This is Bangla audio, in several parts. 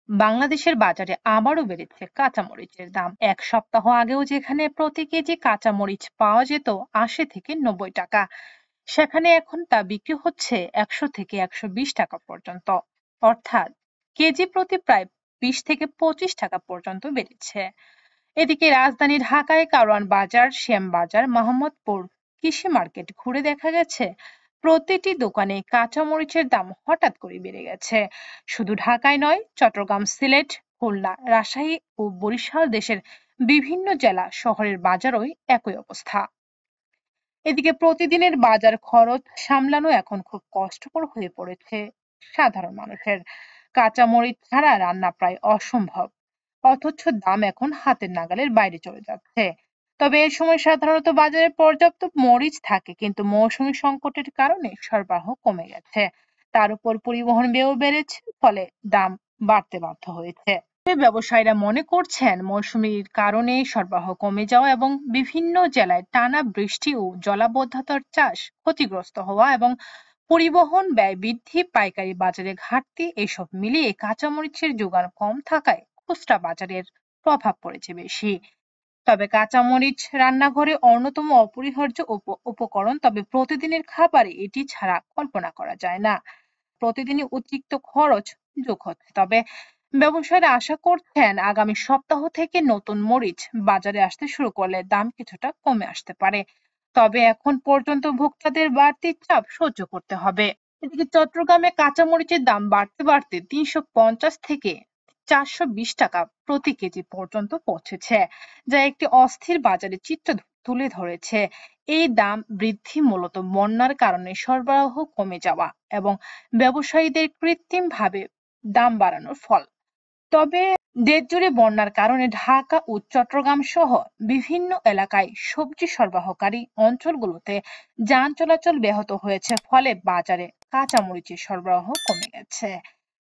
বাংলাদেশের বাজারে আবারও বেড়েছে কাঁচামরিচের দাম। এক সপ্তাহ আগেও যেখানে প্রতি কেজি কাঁচামরিচ পাওয়া যেত ৮০ থেকে ৯০ টাকা, সেখানে এখন তা বিক্রি হচ্ছে ১০০ থেকে ১২০ টাকা পর্যন্ত। অর্থাৎ কেজি প্রতি প্রায় ২০ থেকে ২৫ টাকা পর্যন্ত বেড়েছে। এদিকে রাজধানী ঢাকায় কারওয়ান বাজার, শ্যামবাজার, মোহাম্মদপুর কৃষি মার্কেট ঘুরে দেখা গেছে প্রতিটি দোকানে কাঁচামরিচের দাম হঠাৎ করে বেড়ে গেছে। শুধু ঢাকায় নয়, চট্টগ্রাম, সিলেট, খুলনা, রাজশাহী ও বরিশাল দেশের বিভিন্ন জেলা শহরের বাজারই একই অবস্থা। এদিকে প্রতিদিনের বাজার খরচ সামলানো এখন খুব কষ্টকর হয়ে পড়েছে সাধারণ মানুষের। কাঁচামরিচ ছাড়া রান্না প্রায় অসম্ভব, অথচ দাম এখন হাতের নাগালের বাইরে চলে যাচ্ছে। তবে এ সময় সাধারণত বাজারে পর্যাপ্ত মরিচ থাকে, কিন্তু মৌসুমী সংকটের কারণে সরবরাহ কমে গেছে। তার উপর পরিবহন ব্যয় বেড়েছে, ফলে দাম বাড়তে বাধ্য হয়েছে। ব্যবসায়ীরা মনে করছেন মৌসুমীর কারণে সরবরাহ কমে যাওয়া এবং বিভিন্ন জেলায় টানা বৃষ্টি ও জলাবদ্ধতার চাষ ক্ষতিগ্রস্ত হওয়া এবং পরিবহন ব্যয় বৃদ্ধি, পাইকারি বাজারে ঘাটতি, এসব মিলিয়ে কাঁচামরিচের যোগান কম থাকায় খুচরা বাজারের প্রভাব পড়েছে বেশি। তবে কাঁচামরিচ রান্নাঘরে অন্যতম অপরিহার্য উপকরণ, তবে প্রতিদিনের খাবারে এটি ছাড়া কল্পনা করা যায় না। প্রতিদিনই অতিরিক্ত খরচ যোগ হচ্ছে। তবে ব্যবসায়ীরা আশা করছেন আগামী সপ্তাহ থেকে নতুন মরিচ বাজারে আসতে শুরু করলে দাম কিছুটা কমে আসতে পারে। তবে এখন পর্যন্ত ভোক্তাদের বাড়তি চাপ সহ্য করতে হবে। এদিকে চট্টগ্রামে কাঁচামরিচের দাম বাড়তে বাড়তে ৩৫০ থেকে ৪২০ টাকা প্রতি কেজি পর্যন্ত পৌঁছেছে, যা একটি অস্থির বাজারের চিত্র তুলে ধরেছে। এই দাম বৃদ্ধি মূলত বন্যার কারণে সরবরাহ কমে যাওয়া এবং ব্যবসায়ীদের কৃত্রিমভাবে দাম বাড়ানোর ফল। তবে দেশজুড়ে বন্যার কারণে ঢাকা ও চট্টগ্রাম সহ বিভিন্ন এলাকায় সবজি সরবরাহকারী অঞ্চলগুলোতে যান চলাচল ব্যাহত হয়েছে, ফলে বাজারে কাঁচামরিচের সরবরাহ কমে গেছে।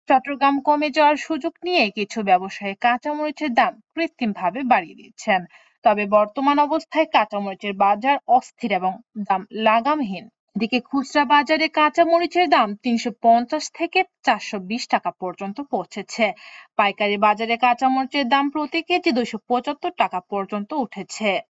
চট্টগ্রাম কমে যাওয়ার সুযোগ নিয়ে কিছু ব্যবসায়ী কাঁচামরিচের দাম কৃত্রিমভাবে বাড়িয়ে দিচ্ছেন। তবে বর্তমান অবস্থায় কাঁচামরিচের বাজার অস্থির এবং দাম লাগামহীন। এদিকে খুচরা বাজারে কাঁচামরিচের দাম ৩৫০ থেকে ৪২০ টাকা পর্যন্ত পৌঁছেছে। পাইকারি বাজারে কাঁচামরিচের দাম প্রতি কেজি ২৭৫ টাকা পর্যন্ত উঠেছে।